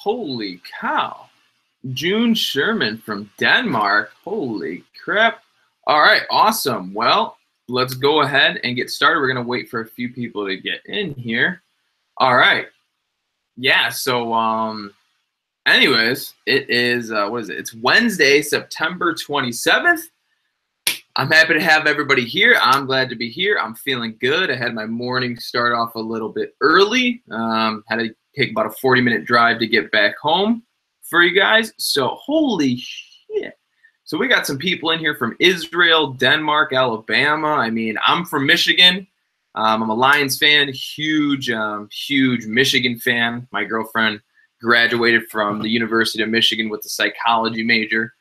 Holy cow. June Sherman from Denmark. Holy crap. All right, awesome. Well, let's go ahead and get started. We're going to wait for a few people to get in here. All right. Yeah, so anyways, it is what is it? It's Wednesday, September 27th. I'm happy to have everybody here. I'm glad to be here. I'm feeling good. I had my morning start off a little bit early. Had to take about a 40-minute drive to get back home for you guys. So holy shit. So we got some people in here from Israel, Denmark, Alabama. I mean, I'm from Michigan. I'm a Lions fan, huge Michigan fan. My girlfriend graduated from the University of Michigan with a psychology major.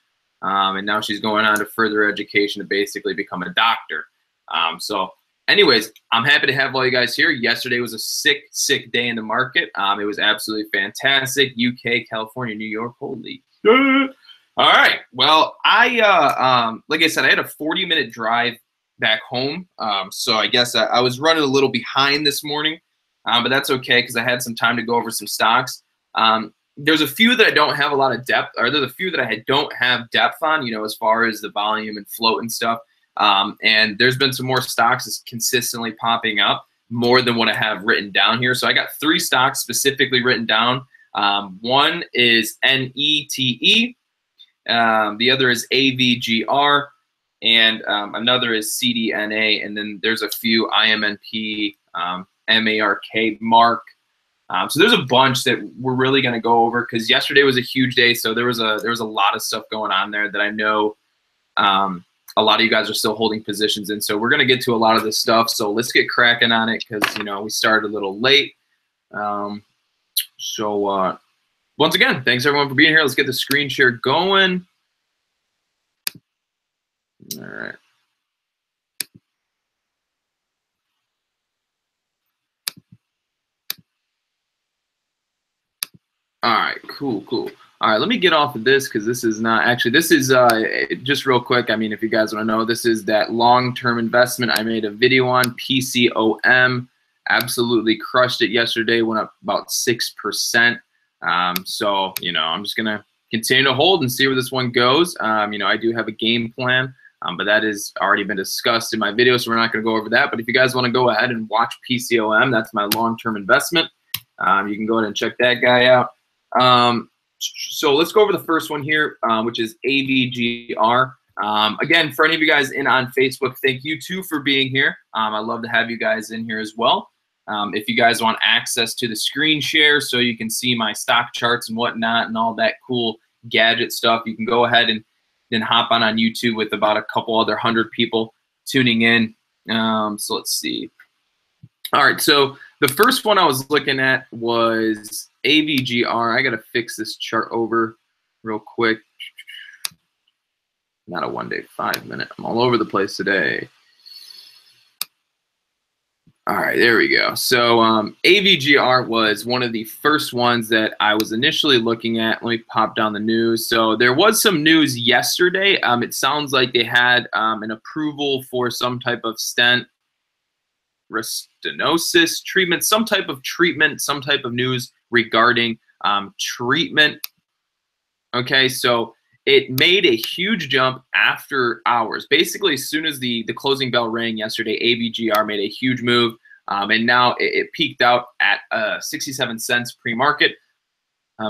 And now she's going on to further education to basically become a doctor. So anyways, I'm happy to have all you guys here. Yesterday was a sick day in the market. It was absolutely fantastic. UK, California, New York, holy shit. All right. Well, like I said, I had a 40-minute drive back home. So I guess I was running a little behind this morning, but that's okay because I had some time to go over some stocks. There's a few that I don't have a lot of depth, or there's a few that I don't have depth on, you know, as far as the volume and float and stuff. And there's been some more stocks that's consistently popping up, more than what I have written down here. So I got 3 stocks specifically written down. One is NETE, the other is AVGR, and another is CDNA, and then there's a few IMMP, MARK. So there's a bunch that we're really going to go over because yesterday was a huge day. So there was a lot of stuff going on there that I know a lot of you guys are still holding positions in. So we're going to get to a lot of this stuff. So let's get cracking on it because, you know, we started a little late. So once again, thanks everyone for being here. Let's get the screen share going. All right. All right, cool. All right, let me get off of this because this is not actually, this is just real quick. I mean, if you guys want to know, this is that long-term investment I made a video on, PCOM. Absolutely crushed it yesterday, went up about 6%. So, you know, I'm just going to continue to hold and see where this one goes. You know, I do have a game plan, but that has already been discussed in my video, so we're not going to go over that. But if you guys want to go ahead and watch PCOM, that's my long-term investment. You can go ahead and check that guy out. So let's go over the first one here, which is AVGR. Again, for any of you guys in on Facebook, thank you too for being here. I love to have you guys in here as well. If you guys want access to the screen share so you can see my stock charts and whatnot and all that cool gadget stuff, you can go ahead and then hop on YouTube with about a couple other 100 people tuning in. So let's see. All right, so the first one I was looking at was AVGR. I got to fix this chart over real quick. Not a 1 day, 5 minute. I'm all over the place today. All right, there we go. So AVGR was one of the first ones that I was initially looking at. Let me pop down the news. So there was some news yesterday. It sounds like they had an approval for some type of stent restenosis treatment, some type of news regarding treatment. Okay, so it made a huge jump after hours. Basically, as soon as the closing bell rang yesterday, AVGR made a huge move, and now it peaked out at 67 cents pre-market.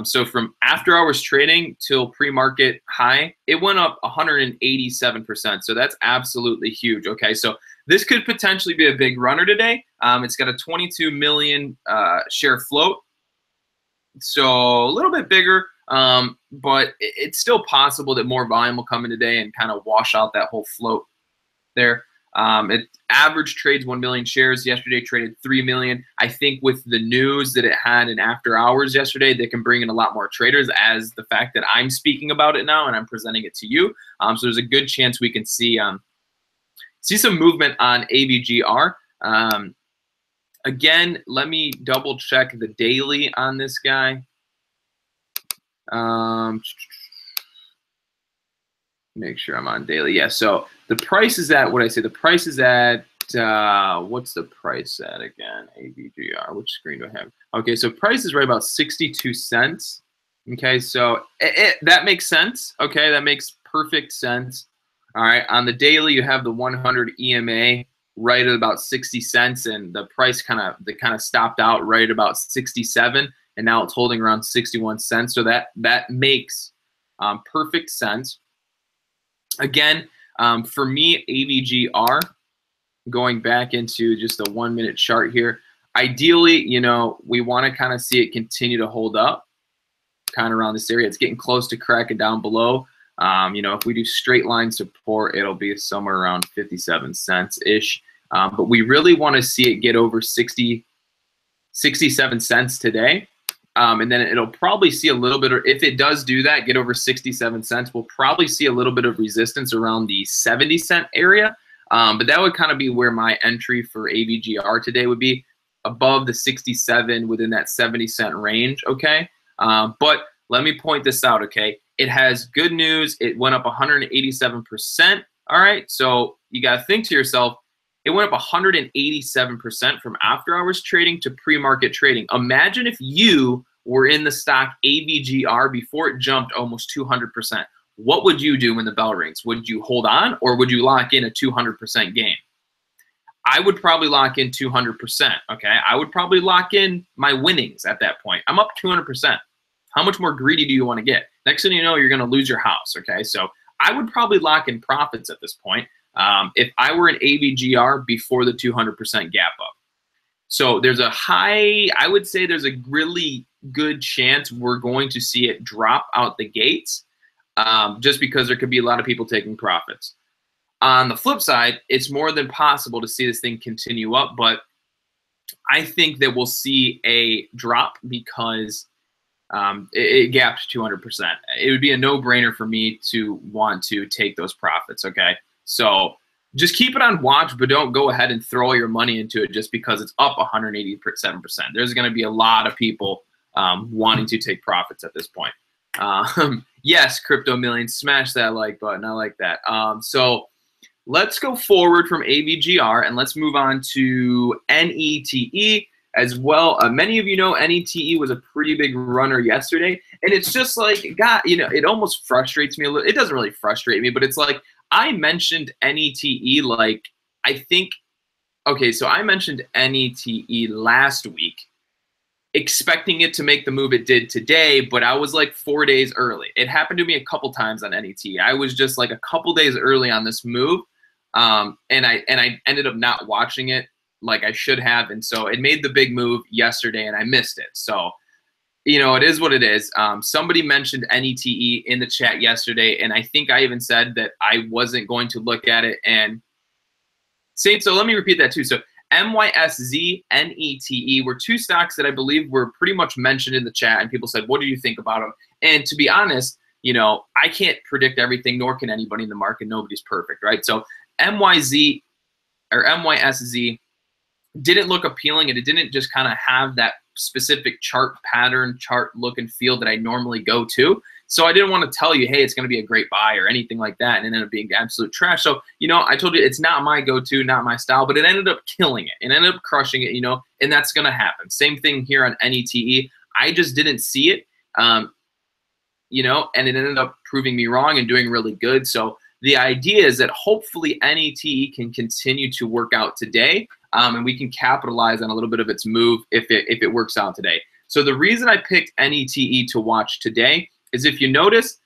So from after hours trading till pre-market high, it went up 187%. So that's absolutely huge. Okay, so this could potentially be a big runner today. It's got a 22 million share float, so a little bit bigger, but it's still possible that more volume will come in today and kind of wash out that whole float there. It average trades 1 million shares. Yesterday traded 3 million. I think with the news that it had in after hours yesterday, they can bring in a lot more traders as the fact that I'm speaking about it now and I'm presenting it to you. So there's a good chance we can see some movement on AVGR. Again, let me double check the daily on this guy. Make sure I'm on daily. Yeah, so the price is at, what I say, the price is at, what's the price at again? AVGR, which screen do I have? Okay, so price is right about 62 cents. Okay, so that makes sense. Okay, that makes perfect sense. All right, on the daily, you have the 100 EMA right at about 60 cents, and the price kind of stopped out right at about 67, and now it's holding around 61 cents. So that makes perfect sense. Again, for me, AVGR, going back into just a 1 minute chart here, ideally, you know, we want to kind of see it continue to hold up kind of around this area. It's getting close to cracking down below. You know, if we do straight line support, it'll be somewhere around 57 cents ish. But we really want to see it get over 67 cents today. And then it'll probably see a little bit, or if it does do that, get over 67 cents, we'll probably see a little bit of resistance around the 70 cent area. But that would kind of be where my entry for AVGR today would be, above the 67 within that 70 cent range, okay? But let me point this out, okay? It has good news. It went up 187%, all right? So you got to think to yourself, it went up 187% from after hours trading to pre-market trading. Imagine if you were in the stock AVGR before it jumped almost 200%. What would you do when the bell rings? Would you hold on, or would you lock in a 200% gain? I would probably lock in 200%, okay? I would probably lock in my winnings at that point. I'm up 200%. How much more greedy do you want to get? Next thing you know, you're going to lose your house, okay? So I would probably lock in profits at this point if I were an AVGR before the 200% gap up. So there's a high, I would say there's a really good chance we're going to see it drop out the gates just because there could be a lot of people taking profits. On the flip side, it's more than possible to see this thing continue up, but I think that we'll see a drop because it gapped 200%. It would be a no-brainer for me to want to take those profits, okay? So just keep it on watch, but don't go ahead and throw your money into it just because it's up 187%. There's going to be a lot of people wanting to take profits at this point. Yes, Crypto Millions, smash that like button. I like that. So let's go forward from AVGR and let's move on to NETE as well. Many of you know NETE was a pretty big runner yesterday, and it's just like, God, you know, it almost frustrates me a little. It doesn't really frustrate me, but it's like I mentioned NETE like, I think, okay, so I mentioned NETE last week, expecting it to make the move it did today, but I was like 4 days early. It happened to me a couple times on NETE. I was just like a couple days early on this move, and I ended up not watching it like I should have, and so it made the big move yesterday, and I missed it. So, you know, it is what it is. Somebody mentioned NETE in the chat yesterday, and I think I even said that I wasn't going to look at it. And so let me repeat that too. So MYSZ, NETE were two stocks that I believe were pretty much mentioned in the chat, and people said, what do you think about them? And to be honest, you know, I can't predict everything, nor can anybody in the market. Nobody's perfect, right? So MYSZ didn't look appealing, and it didn't just kind of have that specific chart pattern, chart look and feel that I normally go to. So I didn't want to tell you, hey, it's going to be a great buy or anything like that, and it ended up being absolute trash. So, you know, I told you it's not my go-to, not my style, but it ended up killing it. It ended up crushing it, you know, and that's going to happen. Same thing here on NETE. I just didn't see it, you know, and it ended up proving me wrong and doing really good. So the idea is that hopefully NETE can continue to work out today, and we can capitalize on a little bit of its move if it works out today. So the reason I picked NETE to watch today is, if you notice,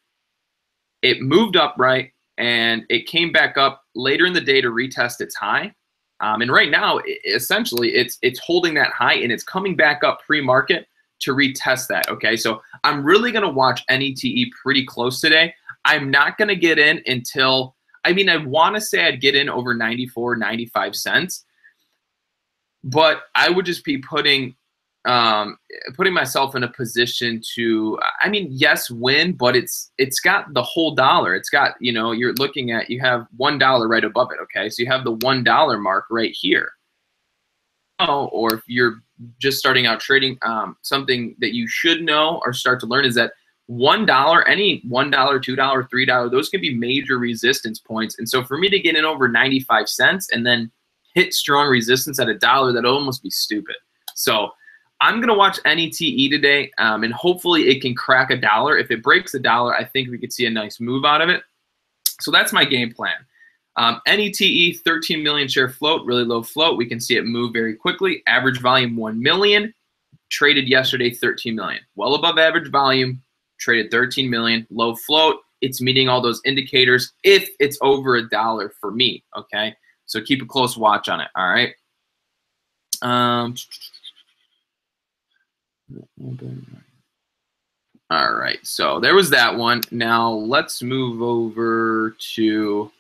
it moved up, right, and it came back up later in the day to retest its high. And right now, essentially, it's holding that high, and it's coming back up pre-market to retest that, okay? So I'm really going to watch NETE pretty close today. I'm not going to get in until, I mean, I want to say I'd get in over 94, 95 cents, but I would just be putting myself in a position to, I mean, yes, win, but it's got the whole dollar. It's got, you know, you're looking at, you have $1 right above it, okay? So you have the $1 mark right here. Or if you're just starting out trading, something that you should know or start to learn is that $1, any $1, $2, $3, those can be major resistance points. And so for me to get in over 95 cents and then hit strong resistance at $1, that'll almost be stupid. So I'm going to watch NETE today, and hopefully it can crack $1. If it breaks $1, I think we could see a nice move out of it. So that's my game plan. NETE, 13 million share float, really low float. We can see it move very quickly. Average volume 1 million. Traded yesterday 13 million. Well above average volume, traded 13 million. Low float. It's meeting all those indicators if it's over $1 for me, okay? So keep a close watch on it, all right? All right, so there was that one. Now let's move over to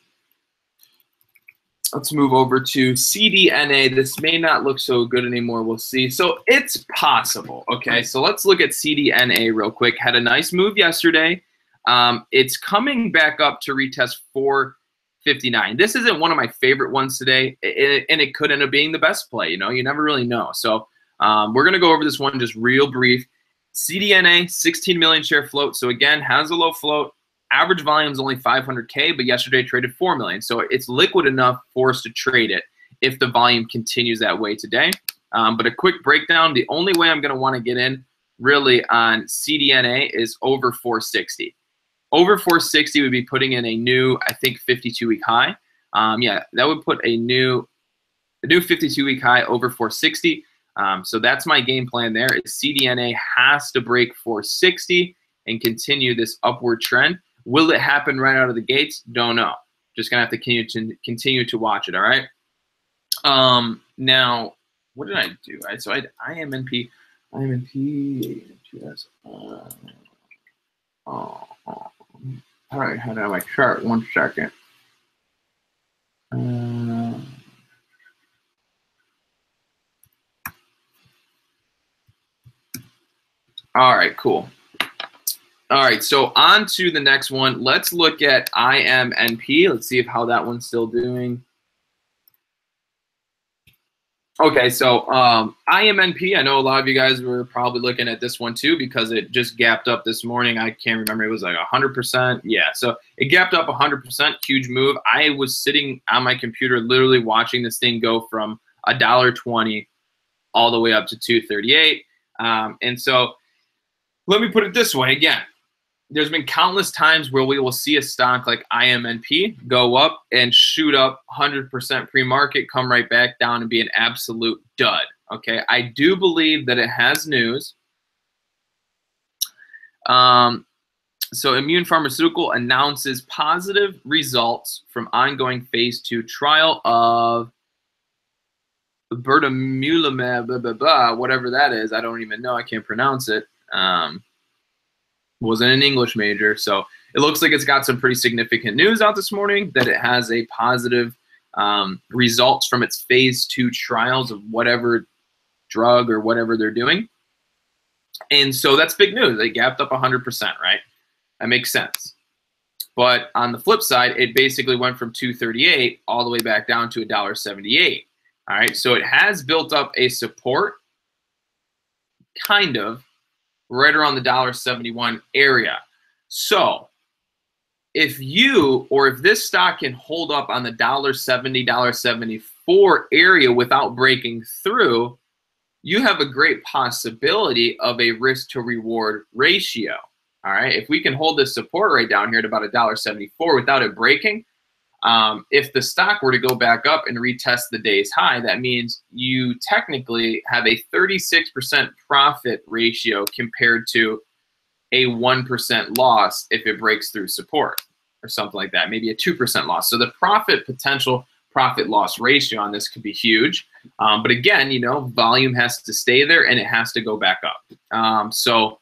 CDNA. This may not look so good anymore. We'll see. So it's possible. Okay, so let's look at CDNA real quick. Had a nice move yesterday. It's coming back up to retest 459. This isn't one of my favorite ones today, and it could end up being the best play. You know, you never really know. So we're going to go over this one just real brief. CDNA, 16 million share float. So again, has a low float. Average volume is only 500K, but yesterday traded 4 million. So it's liquid enough for us to trade it if the volume continues that way today. But a quick breakdown, the only way I'm going to want to get in really on CDNA is over 460. Over 460 would be putting in a new, I think, 52-week high. Yeah, that would put a new 52-week high over 460. So that's my game plan there. Is CDNA has to break 460 and continue this upward trend. Will it happen right out of the gates? Don't know. Just gonna have to continue to watch it. All right. Now, what did I do? So I IMMP. Yes. All right. How do I have my chart? 1 second. All right, cool. All right, so on to the next one. Let's look at IMMP. Let's see how that one's still doing. Okay, so IMMP, I know a lot of you guys were probably looking at this one too because it just gapped up this morning. I can't remember. It was like 100%. Yeah, so it gapped up 100%, huge move. I was sitting on my computer literally watching this thing go from $1.20 all the way up to $2.38. And so let me put it this way again. There's been countless times where we will see a stock like IMMP go up and shoot up 100% pre-market, come right back down and be an absolute dud. Okay, I do believe that it has news. So Immune Pharmaceutical announces positive results from ongoing phase 2 trial of berdamulimab, whatever that is. I don't even know. I can't pronounce it. Wasn't an English major, so it looks like it's got some pretty significant news out this morning that it has a positive results from its phase 2 trials of whatever drug or whatever they're doing. And so that's big news. They gapped up 100%, right? That makes sense. But on the flip side, it basically went from $2.38 all the way back down to $1.78. All right, so it has built up a support, kind of, right around the $1.71 area. So if you, or if this stock can hold up on the $1.70, $1.74 area without breaking through, you have a great possibility of a risk to reward ratio. All right, if we can hold this support right down here at about $1.74 without it breaking, if the stock were to go back up and retest the day's high, that means you technically have a 36% profit ratio compared to a 1% loss if it breaks through support or something like that, maybe a 2% loss. So the profit potential profit loss ratio on this could be huge. But again, you know, volume has to stay there and it has to go back up. So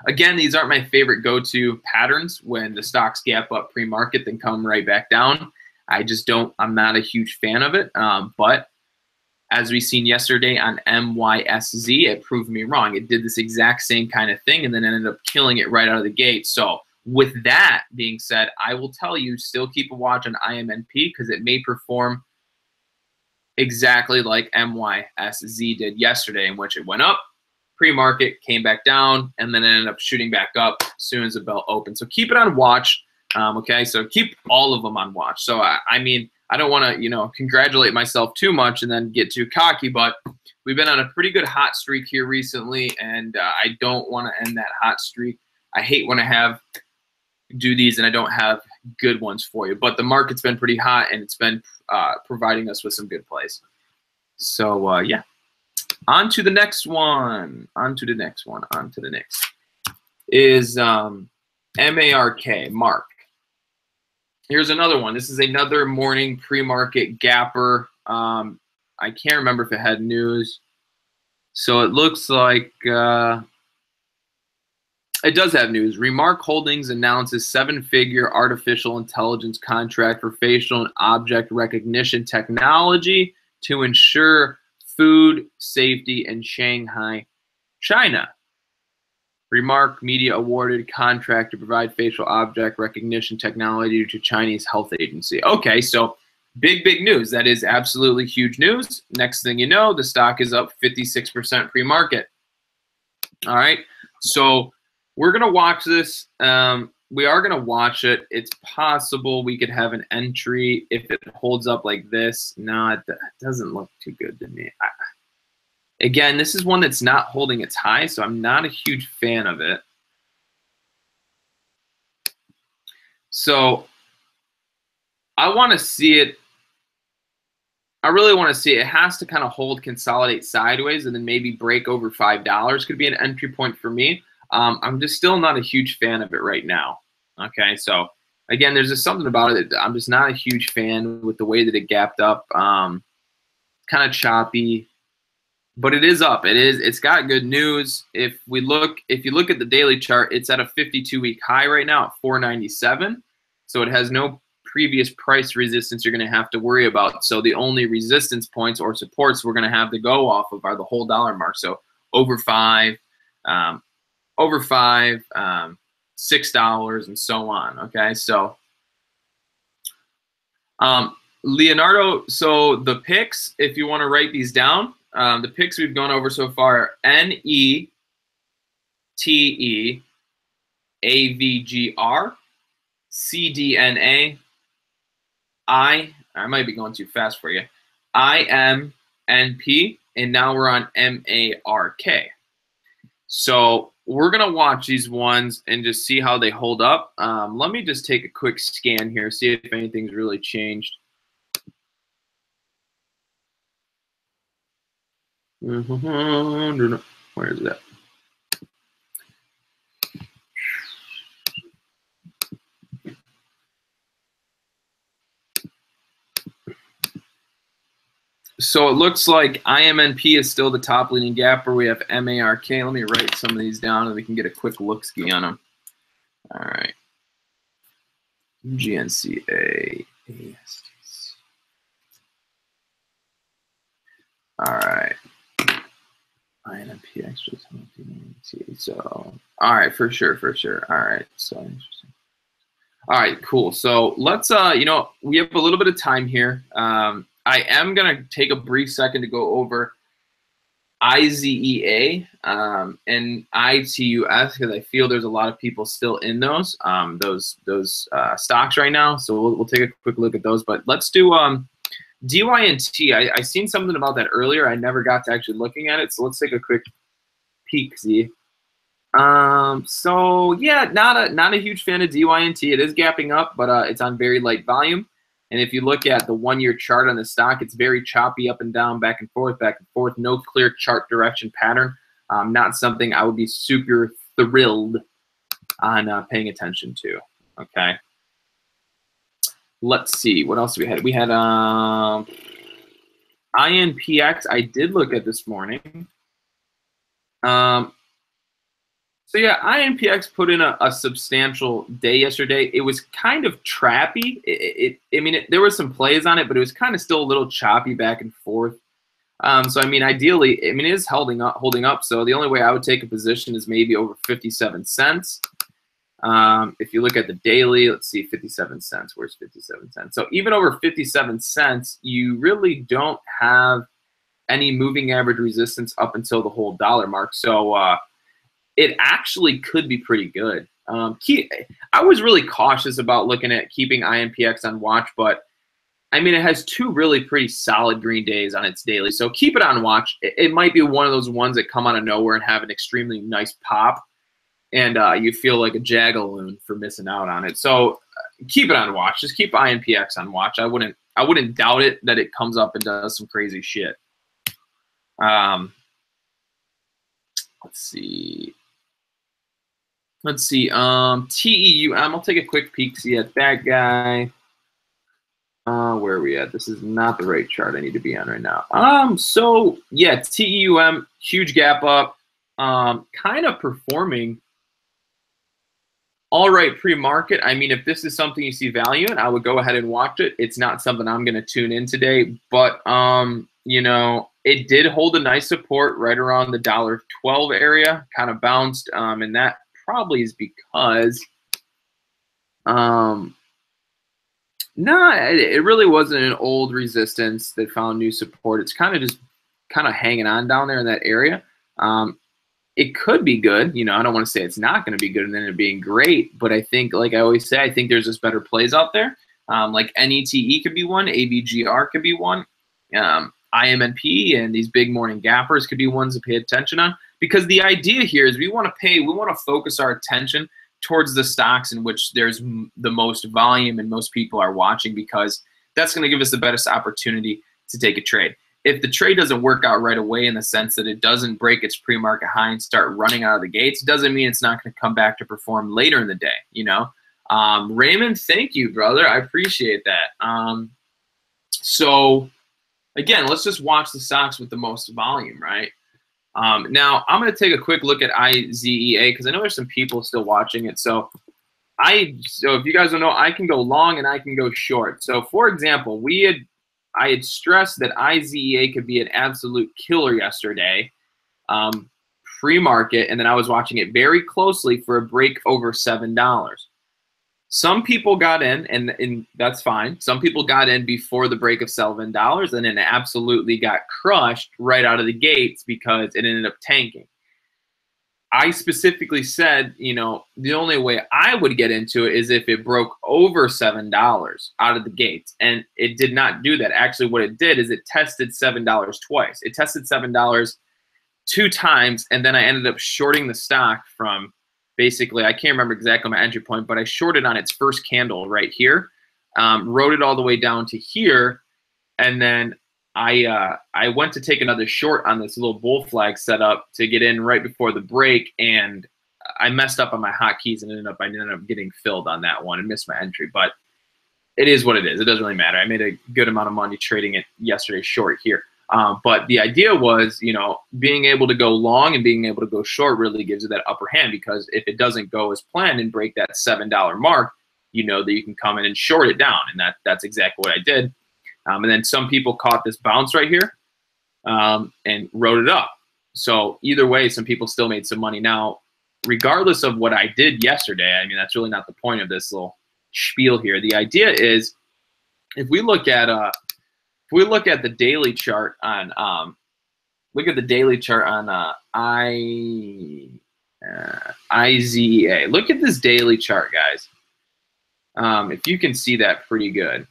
again, these aren't my favorite go-to patterns when the stocks gap up pre-market then come right back down. I'm not a huge fan of it. But as we seen yesterday on MYSZ, it proved me wrong. It did this exact same kind of thing and then ended up killing it right out of the gate. So with that being said, I will tell you, still keep a watch on IMMP because it may perform exactly like MYSZ did yesterday, in which it went up pre-market, came back down, and then ended up shooting back up as soon as the bell opened. So keep it on watch, okay? So keep all of them on watch. So, I mean, I don't want to, you know, congratulate myself too much and then get too cocky, but we've been on a pretty good hot streak here recently, and I don't want to end that hot streak. I hate when I do these and I don't have good ones for you, but the market's been pretty hot and it's been providing us with some good plays. So yeah, on to the next one. On to the next one. On to the next is MARK, Mark. Here's another one. This is another morning pre-market gapper. I can't remember if it had news. So it looks like it does have news. Remark Holdings announces 7-figure artificial intelligence contract for facial and object recognition technology to ensure food safety in Shanghai, China. Remark Media awarded contract to provide facial object recognition technology to Chinese health agency. Okay, so big news. That is absolutely huge news. Next thing you know, the stock is up 56% pre-market. All right, so we're going to watch this. We are going to watch it. It's possible we could have an entry if it holds up like this. No, it doesn't look too good to me. Again, this is one that's not holding its high, so I'm not a huge fan of it. So I want to see it. I really want to see it. It has to kind of hold, consolidate sideways, and then maybe break over $5 could be an entry point for me. I'm just still not a huge fan of it right now. Okay, so again, there's just something about it that I'm just not a huge fan with the way that it gapped up. Kind of choppy. But it is up. It's got good news. If you look at the daily chart, it's at a 52-week high right now at 497. So it has no previous price resistance you're going to have to worry about. So the only resistance points or supports we're going to have to go off of are the whole dollar mark. So over $5, $6, and so on. Okay, so Leonardo. So the picks, if you want to write these down. The picks we've gone over so far are NETE, AVGR, CDNA, I might be going too fast for you, IMMP, and now we're on MARK. So we're going to watch these ones and just see how they hold up. Let me just take a quick scan here, see if anything's really changed. Where is that? So it looks like IMNP is still the top leading gapper. We have MARK. Let me write some of these down and we can get a quick look-ski on them. All right. GNCA. All right. INMP actually. So, all right, for sure. All right, so interesting. All right, cool. So let's, you know, we have a little bit of time here. I am gonna take a brief second to go over IZEA and ITUS because I feel there's a lot of people still in those stocks right now. So we'll take a quick look at those. But let's do DYNT. I seen something about that earlier. I never got to actually looking at it. So let's take a quick peek. See. So yeah, not a huge fan of DYNT. It is gapping up, but it's on very light volume. And if you look at the 1-year chart on the stock, it's very choppy up and down, back and forth, no clear chart direction pattern. Not something I would be super thrilled on paying attention to. Okay. Let's see, what else we had? We had INPX. I did look at this morning. So yeah, INPX put in a substantial day yesterday. It was kind of trappy. I mean, there were some plays on it, but it was kind of still a little choppy back and forth. So I mean, ideally, I mean, it is holding up. So the only way I would take a position is maybe over 57 cents. If you look at the daily, let's see, 57 cents. Where's 57 cents? So even over 57 cents, you really don't have any moving average resistance up until the whole dollar mark. So it actually could be pretty good. I was really cautious about looking at keeping INPX on watch, but I mean, it has two really pretty solid green days on its daily. So keep it on watch. It might be one of those ones that come out of nowhere and have an extremely nice pop, and you feel like a jagaloon for missing out on it. So keep it on watch. Just keep IMPX on watch. I wouldn't doubt it that it comes up and does some crazy shit. Let's see. TEUM. I'll take a quick peek, see at that guy. Where are we at? This is not the right chart I need to be on right now. So yeah, TEUM, huge gap up, kind of performing all right pre-market. I mean, if this is something you see value in, I would go ahead and watch it. It's not something I'm going to tune in today, but you know, it did hold a nice support right around the $1.12 area, kind of bounced, and that probably is because no, it really wasn't an old resistance that found new support. It's kind of just hanging on down there in that area. It could be good. You know, I don't want to say it's not going to be good and then it being great, but I think, like I always say, I think there's just better plays out there. Like NETE could be one, AVGR could be one, IMMP and these big morning gappers could be ones to pay attention on, because the idea here is we want to focus our attention towards the stocks in which there's the most volume and most people are watching, because that's going to give us the best opportunity to take a trade. If the trade doesn't work out right away, in the sense that it doesn't break its pre-market high and start running out of the gates, doesn't mean it's not going to come back to perform later in the day, you know? Raymond, thank you, brother. I appreciate that. So again, let's just watch the stocks with the most volume, right? Now, I'm going to take a quick look at IZEA because I know there's some people still watching it. So if you guys don't know, I can go long and I can go short. So, for example, I had stressed that IZEA could be an absolute killer yesterday, pre-market, and then I was watching it very closely for a break over $7. Some people got in, and that's fine. Some people got in before the break of $7, and then it absolutely got crushed right out of the gates because it ended up tanking. I specifically said, you know, the only way I would get into it is if it broke over $7 out of the gates, and it did not do that. Actually, what it did is it tested $7 twice. It tested $7 two times, and then I ended up shorting the stock from, basically, I can't remember exactly my entry point, but I shorted on its first candle right here, rode it all the way down to here, and then I went to take another short on this little bull flag setup to get in right before the break, and I messed up on my hotkeys and I ended up getting filled on that one and missed my entry. But it is what it is. It doesn't really matter. I made a good amount of money trading it yesterday short here. But the idea was, you know, being able to go long and being able to go short really gives you that upper hand, because if it doesn't go as planned and break that $7 mark, you know that you can come in and short it down. And that's exactly what I did. And then some people caught this bounce right here and wrote it up. So either way, some people still made some money. Now, regardless of what I did yesterday, I mean, that's really not the point of this little spiel here. The idea is, if we look at the daily chart on IZEA. Look at this daily chart, guys. If you can see that pretty good.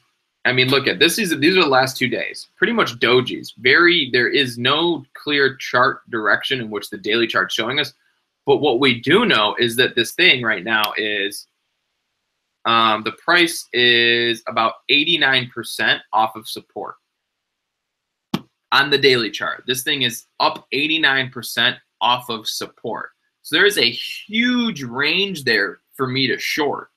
I mean, look at this. These are the last 2 days. Pretty much dojis. There is no clear chart direction in which the daily chart's showing us. But what we do know is that this thing right now is the price is about 89% off of support on the daily chart. This thing is up 89% off of support. So there is a huge range there for me to short.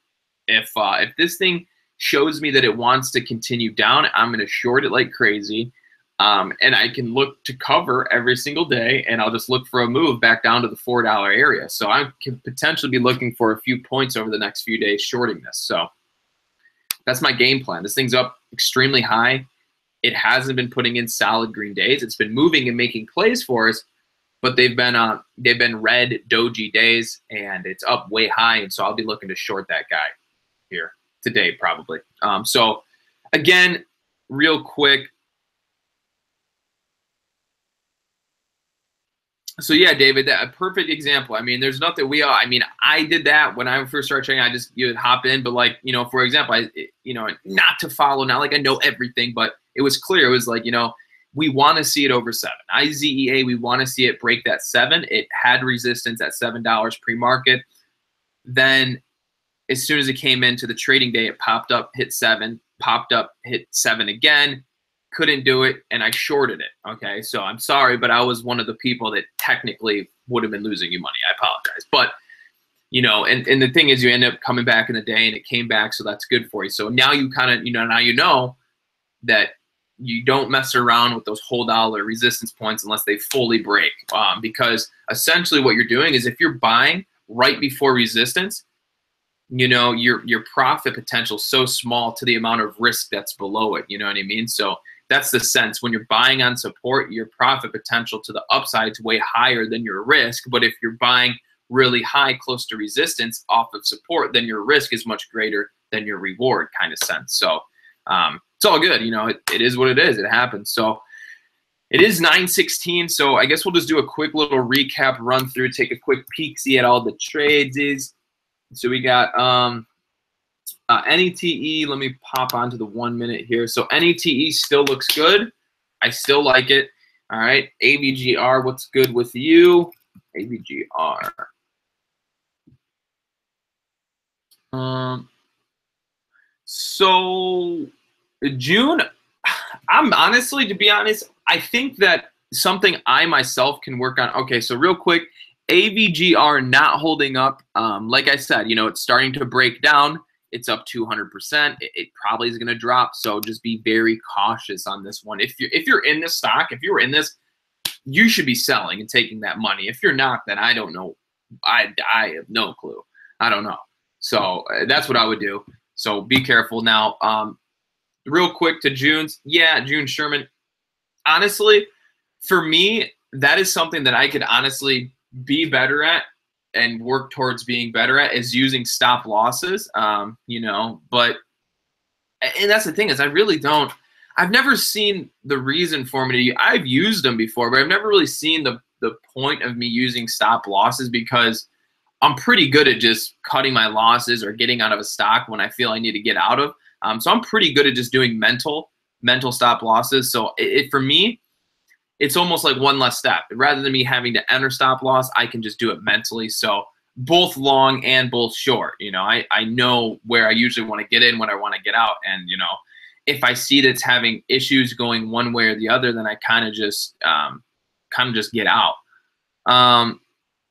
If this thing shows me that it wants to continue down, I'm going to short it like crazy. And I can look to cover every single day, and I'll just look for a move back down to the $4 area. So I can potentially be looking for a few points over the next few days shorting this. So that's my game plan. This thing's up extremely high. It hasn't been putting in solid green days. It's been moving and making plays for us, but they've been red doji days, and it's up way high. And so I'll be looking to short that guy here today probably. So again, real quick, So yeah, David, that a perfect example. I mean, there's nothing we all. I mean, I did that when I first started trading. I just would hop in, but like for example, not to follow, not like I know everything, but it was clear. It was like we want to see it over 7. IZEA, we want to see it break that 7. It had resistance at $7 pre-market. Then as soon as it came into the trading day, it popped up, hit 7, popped up, hit 7 again. Couldn't do it, and I shorted it. Okay, so I'm sorry, but I was one of the people that technically would have been losing you money. I apologize, but and the thing is, you end up coming back in the day, and it came back, so that's good for you. So now you kind of now that you don't mess around with those whole dollar resistance points unless they fully break, because essentially what you're doing is if you're buying right before resistance, your profit potential is so small to the amount of risk that's below it. You know what I mean? So that's the sense. When you're buying on support, your profit potential to the upside is way higher than your risk. But if you're buying really high, close to resistance off of support, then your risk is much greater than your reward, kind of sense. So it's all good. It is what it is. It happens. So it is 9:16. So I guess we'll just do a quick little recap, run through, take a quick peek, see at all the trades. So we got NETE. Let me pop onto the 1 minute here. So NETE still looks good. I still like it. All right. AVGR, what's good with you? AVGR. So June, I'm honestly, to be honest, I think that something I myself can work on. Okay, so real quick, AVGR not holding up. Like I said, it's starting to break down. It's up 200%. It probably is going to drop. So just be very cautious on this one. If you're in this stock, if you were in this, you should be selling and taking that money. If you're not, then I don't know. I have no clue. I don't know. So that's what I would do. So be careful. Now, real quick to June's. Yeah, June Sherman. Honestly, for me, that is something that I could honestly be better at and work towards being better at, is using stop losses. But and that's the thing, is I really don't. I've never seen the reason for me to. I've used them before, but I've never really seen the point of me using stop losses, because I'm pretty good at just cutting my losses or getting out of a stock when I feel I need to get out of. So I'm pretty good at just doing mental stop losses. So for me, it's almost like one less step. Rather than me having to enter stop loss, I can just do it mentally. So both long and both short. I know where I usually want to get in, when I want to get out. And, if I see that it's having issues going one way or the other, then I kind of just get out.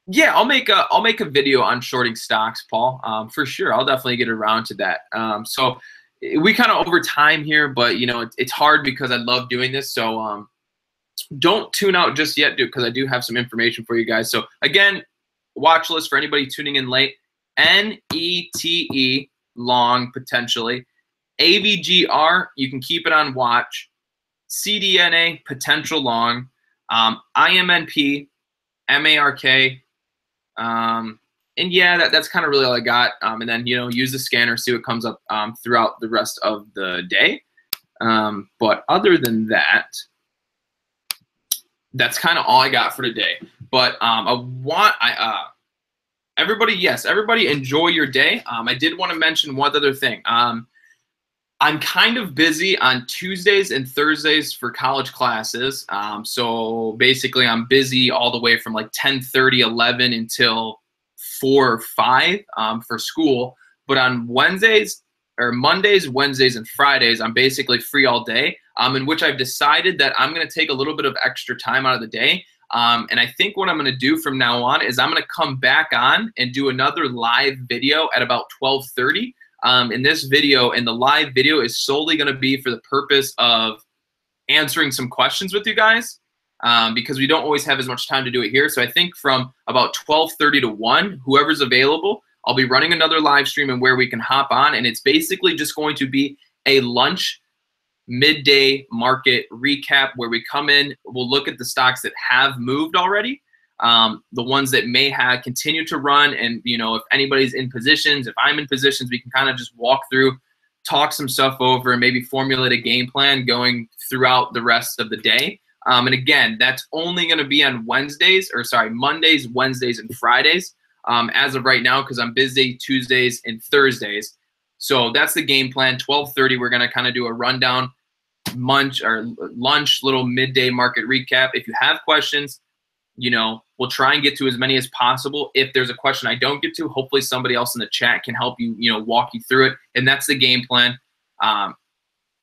Yeah, I'll make a video on shorting stocks, Paul, for sure. I'll definitely get around to that. So we kind of over time here, but it's hard because I love doing this. So don't tune out just yet, because I do have some information for you guys. So again, watch list for anybody tuning in late. NETE long potentially. AVGR, you can keep it on watch. CDNA potential long. IMMP, MARK. And yeah, that's kind of really all I got. And then use the scanner, see what comes up throughout the rest of the day. But other than that, that's kind of all I got for today. But everybody enjoy your day. I did want to mention one other thing. I'm kind of busy on Tuesdays and Thursdays for college classes. So basically I'm busy all the way from like 10:30, 11 until 4 or 5 for school. But on Mondays, Wednesdays, and Fridays, I'm basically free all day, in which I've decided that I'm going to take a little bit of extra time out of the day. And I think what I'm going to do from now on is I'm going to come back on and do another live video at about 12:30. In this video, and the live video is solely going to be for the purpose of answering some questions with you guys, because we don't always have as much time to do it here. So I think from about 12:30 to 1, whoever's available, I'll be running another live stream and where we can hop on, and it's basically just going to be a lunch midday market recap where we come in, we'll look at the stocks that have moved already, the ones that may have continued to run, and if anybody's in positions, if I'm in positions, we can kind of just walk through, talk some stuff over, and maybe formulate a game plan going throughout the rest of the day. And again, that's only going to be on Mondays, Wednesdays, and Fridays as of right now, because I'm busy Tuesdays and Thursdays. So that's the game plan. 12:30, we're going to kind of do a rundown, lunch, little midday market recap. If you have questions, we'll try and get to as many as possible. If there's a question I don't get to, hopefully somebody else in the chat can help you, walk you through it. And that's the game plan.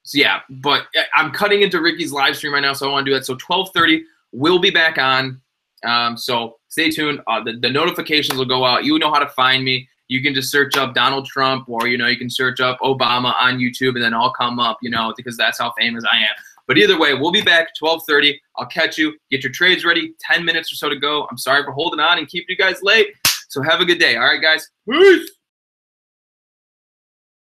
So yeah, but I'm cutting into Ricky's live stream right now, so I want to do that. So 12:30, we'll be back on. So stay tuned. The notifications will go out. You know how to find me. You can just search up Donald Trump, or you can search up Obama on YouTube, and then I'll come up, because that's how famous I am. But either way, we'll be back 12:30. I'll catch you. Get your trades ready. 10 minutes or so to go. I'm sorry for holding on and keeping you guys late. So have a good day. All right, guys. Peace.